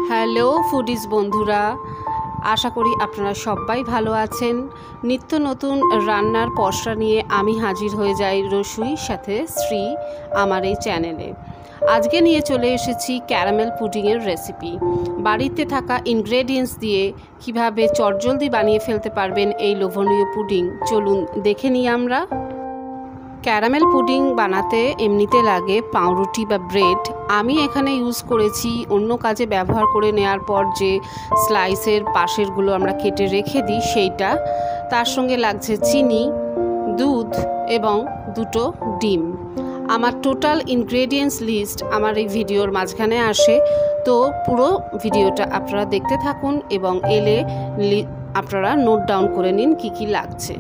Hello foodies বন্ধুরা, আশা করি আপনারা সবাই ভালো আছেন। নিত্য নতুন রান্নার পসরা নিয়ে আমি হাজির হয়ে যাই রসুই সাথে শ্রী আমার এই চ্যানেলে। আজকে নিয়ে চলে এসেছি ক্যারামেল পুডিংয়ের রেসিপি। বাড়িতে থাকা ইনগ্রেডিয়েন্টস দিয়ে কিভাবে চটজলদি বানিয়ে ফেলতে পারবেন এই লোভনীয় পুডিং, চলুন দেখে নিই আমরা। ক্যারামেল পুডিং বানাতে এমনিতে লাগে পাউরুটি বা ব্রেড। আমি এখানে ইউজ করেছি অন্য কাজে ব্যবহার করে নেওয়ার পর যে স্লাইসের পাশেরগুলো আমরা কেটে রেখে দিই সেইটা। তার সঙ্গে লাগছে চিনি, দুধ এবং দুটো ডিম। আমার টোটাল ইনগ্রেডিয়েন্টস লিস্ট আমার এই ভিডিওর মাঝখানে আসে, তো পুরো ভিডিওটা আপনারা দেখতে থাকুন এবং এলে আপনারা নোট ডাউন করে নিন কি কি লাগছে।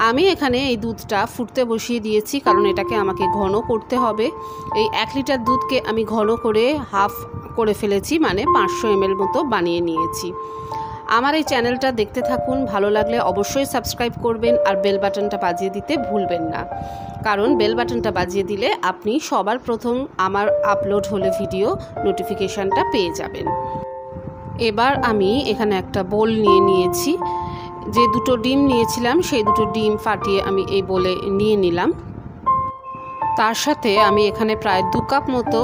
আমি এখানে এই দুধটা ফুটতে বসিয়ে দিয়েছি, কারণ এটাকে আমাকে ঘন করতে হবে। এই 1 লিটার দুধকে আমি ঘন করে হাফ করে ফেলেছি, মানে 500 ml মতো বানিয়ে নিয়েছি। আমার এই চ্যানেলটা দেখতে থাকুন, ভালো লাগলে অবশ্যই সাবস্ক্রাইব করবেন আর বেল বাটনটা বাজিয়ে দিতে ভুলবেন না, কারণ বেল বাটনটা বাজিয়ে দিলে আপনি সবার প্রথম আমার আপলোড হলে ভিডিও নোটিফিকেশানটা পেয়ে যাবেন। এবার আমি এখানে একটা বোল নিয়ে নিয়েছি। যে দুটো ডিম নিয়েছিলাম সেই দুটো ডিম ফাটিয়ে আমি এই বোলে নিয়ে নিলাম। তার সাথে আমি এখানে প্রায় 2 কাপ মতো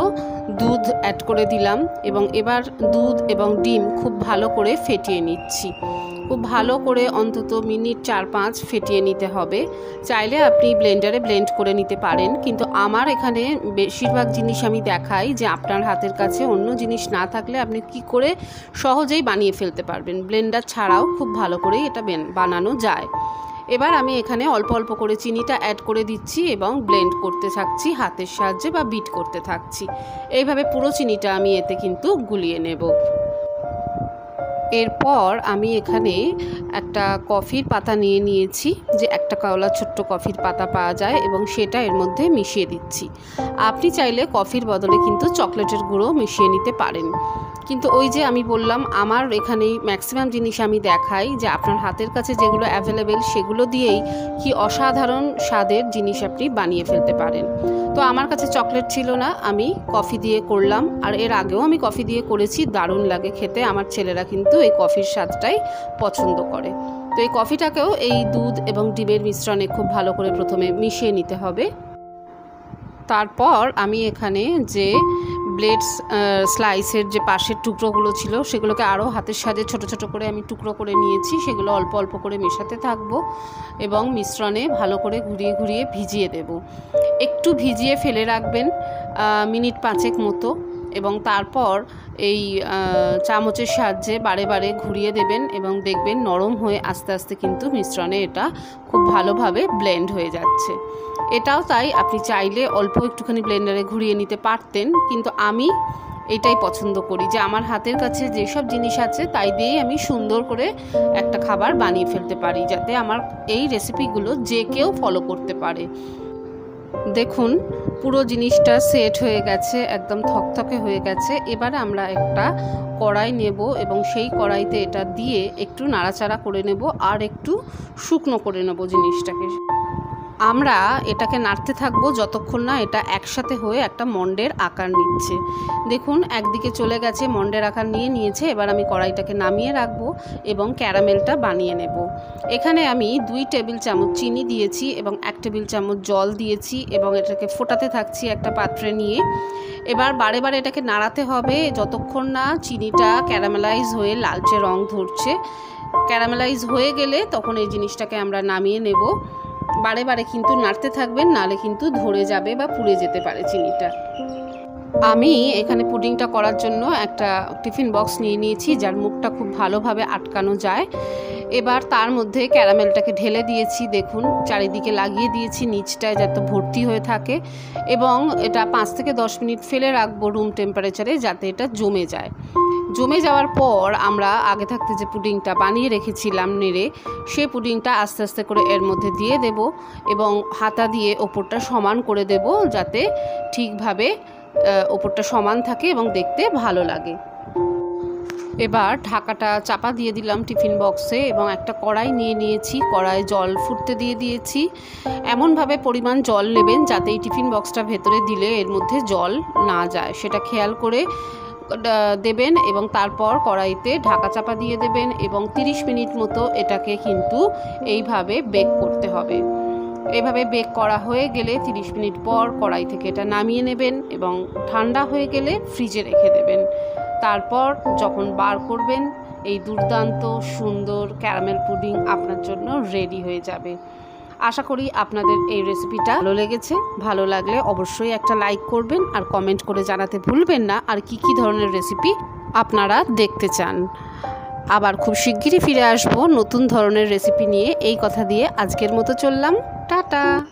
দুধ অ্যাড করে দিলাম এবং এবার দুধ এবং ডিম খুব ভালো করে ফেটিয়ে নিচ্ছি। খুব ভালো করে অন্তত মিনিট 4-5 ফেটিয়ে নিতে হবে। চাইলে আপনি ব্লেন্ডারে ব্লেন্ড করে নিতে পারেন, কিন্তু আমার এখানে বেশিরভাগ জিনিস আমি দেখাই যে আপনার হাতের কাছে অন্য জিনিস না থাকলে আপনি কি করে সহজেই বানিয়ে ফেলতে পারবেন। ব্লেন্ডার ছাড়াও খুব ভালো করেই এটা বানানো যায়। এবার আমি এখানে অল্প অল্প করে চিনিটা অ্যাড করে দিচ্ছি এবং ব্লেন্ড করতে থাকছি হাতের সাহায্যে বা বিট করতে থাকছি। এইভাবে পুরো চিনিটা আমি এতে কিন্তু গুলিয়ে নেব। এরপর আমি এখানে একটা কফির পাতা নিয়ে নিয়েছি, যে একটা কাওলা ছোট্ট কফির পাতা পাওয়া যায়, এবং সেটা এর মধ্যে মিশিয়ে দিচ্ছি। আপনি চাইলে কফির বদলে কিন্তু চকলেটের গুঁড়ো মিশিয়ে নিতে পারেন, কিন্তু ওই যে আমি বললাম আমার এখানে ম্যাক্সিমাম জিনিস আমি দেখাই যে আপনার হাতের কাছে যেগুলো অ্যাভেলেবেল সেগুলো দিয়েই কি অসাধারণ স্বাদের জিনিস আপনি বানিয়ে ফেলতে পারেন। তো আমার কাছে চকলেট ছিল না, আমি কফি দিয়ে করলাম, আর এর আগেও আমি কফি দিয়ে করেছি, দারুণ লাগে খেতে। আমার ছেলেরা কিন্তু এই কফির স্বাদটাই পছন্দ করে। তো এই কফিটাকেও এই দুধ এবং ডিমের মিশ্রণে খুব ভালো করে প্রথমে মিশিয়ে নিতে হবে। তারপর আমি এখানে যে ব্লেড স্লাইসের যে পাশের টুকরোগুলো ছিল সেগুলোকে আরও হাতের সাহায্যে ছোট ছোট করে আমি টুকরো করে নিয়েছি। সেগুলো অল্প অল্প করে মেশাতে থাকবো এবং মিশ্রণে ভালো করে ঘুরিয়ে ঘুরিয়ে ভিজিয়ে দেব। একটু ভিজিয়ে ফেলে রাখবেন মিনিট 5 মতো, এবং তারপর এই চামচের সাহায্যে বারে বারে ঘুরিয়ে দেবেন এবং দেখবেন নরম হয়ে আস্তে আস্তে কিন্তু মিশ্রণে এটা খুব ভালোভাবে ব্লেন্ড হয়ে যাচ্ছে। এটাও তাই, আপনি চাইলে অল্প একটুখানি ব্লেন্ডারে ঘুরিয়ে নিতে পারতেন, কিন্তু আমি এটাই পছন্দ করি যে আমার হাতের কাছে যেসব জিনিস আছে তাই দিয়েই আমি সুন্দর করে একটা খাবার বানিয়ে ফেলতে পারি, যাতে আমার এই রেসিপিগুলো যে কেউ ফলো করতে পারে। দেখুন পুরো জিনিসটা সেট হয়ে গেছে, একদম থকথকে হয়ে গেছে। এবারে আমরা একটা কড়াই নেব এবং সেই কড়াইতে এটা দিয়ে একটু নাড়াচাড়া করে নেব আর একটু শুকনো করে নেব জিনিসটাকে। আমরা এটাকে নাড়তে থাকবো যতক্ষণ না এটা একসাথে হয়ে একটা মন্ডের আকার নিচ্ছে। দেখুন একদিকে চলে গেছে, মন্ডের আকার নিয়ে নিয়েছে। এবার আমি কড়াইটাকে নামিয়ে রাখবো এবং ক্যারামেলটা বানিয়ে নেব। এখানে আমি 2 টেবিল চামচ চিনি দিয়েছি এবং 1 টেবিল চামচ জল দিয়েছি এবং এটাকে ফোটাতে থাকছি একটা পাত্রে নিয়ে। এবার বারে বারে এটাকে নাড়াতে হবে যতক্ষণ না চিনিটা ক্যারামেলাইজ হয়ে লালচে রং ধরছে। ক্যারামেলাইজ হয়ে গেলে তখন এই জিনিসটাকে আমরা নামিয়ে নেব। বারে বারে কিন্তু নাড়তে থাকবেন, নাহলে কিন্তু ধরে যাবে বা পুড়ে যেতে পারে চিনিটা। আমি এখানে পুডিংটা করার জন্য একটা টিফিন বক্স নিয়ে নিয়েছি, যার মুখটা খুব ভালোভাবে আটকানো যায়। এবার তার মধ্যে ক্যারামেলটাকে ঢেলে দিয়েছি। দেখুন চারিদিকে লাগিয়ে দিয়েছি নিচটায় যাতে ভর্তি হয়ে থাকে, এবং এটা 5 থেকে 10 মিনিট ফেলে রাখবো রুম টেম্পারেচারে, যাতে এটা জমে যায়। জমে যাওয়ার পর আমরা আগে থাকতে যে পুডিংটা বানিয়ে রেখেছিলাম নেড়ে, সেই পুডিংটা আস্তে আস্তে করে এর মধ্যে দিয়ে দেব এবং হাতা দিয়ে ওপরটা সমান করে দেব, যাতে ঠিকভাবে ওপরটা সমান থাকে এবং দেখতে ভালো লাগে। এবার ঢাকাটা চাপা দিয়ে দিলাম টিফিন বক্সে এবং একটা কড়াই নিয়ে নিয়েছি। কড়াইয়ে জল ফুটতে দিয়ে দিয়েছি। এমনভাবে পরিমাণ জল নেবেন যাতে এই টিফিন বক্সটা ভেতরে দিলে এর মধ্যে জল না যায়, সেটা খেয়াল করে দেবেন এবং তারপর কড়াইতে ঢাকা চাপা দিয়ে দেবেন এবং 30 মিনিট মতো এটাকে কিন্তু এইভাবে বেক করতে হবে। এভাবে বেক করা হয়ে গেলে 30 মিনিট পর কড়াই থেকে এটা নামিয়ে নেবেন এবং ঠান্ডা হয়ে গেলে ফ্রিজে রেখে দেবেন। তারপর যখন বার করবেন এই দুর্দান্ত সুন্দর ক্যারামেল পুডিং আপনার জন্য রেডি হয়ে যাবে। আশা করি আপনাদের এই রেসিপিটা ভালো লেগেছে। ভালো লাগলে অবশ্যই একটা লাইক করবেন আর কমেন্ট করে জানাতে ভুলবেন না আর কি কি ধরনের রেসিপি আপনারা দেখতে চান। আবার খুব শিগগিরই ফিরে আসবো নতুন ধরনের রেসিপি নিয়ে। এই কথা দিয়ে আজকের মতো চললাম, টাটা।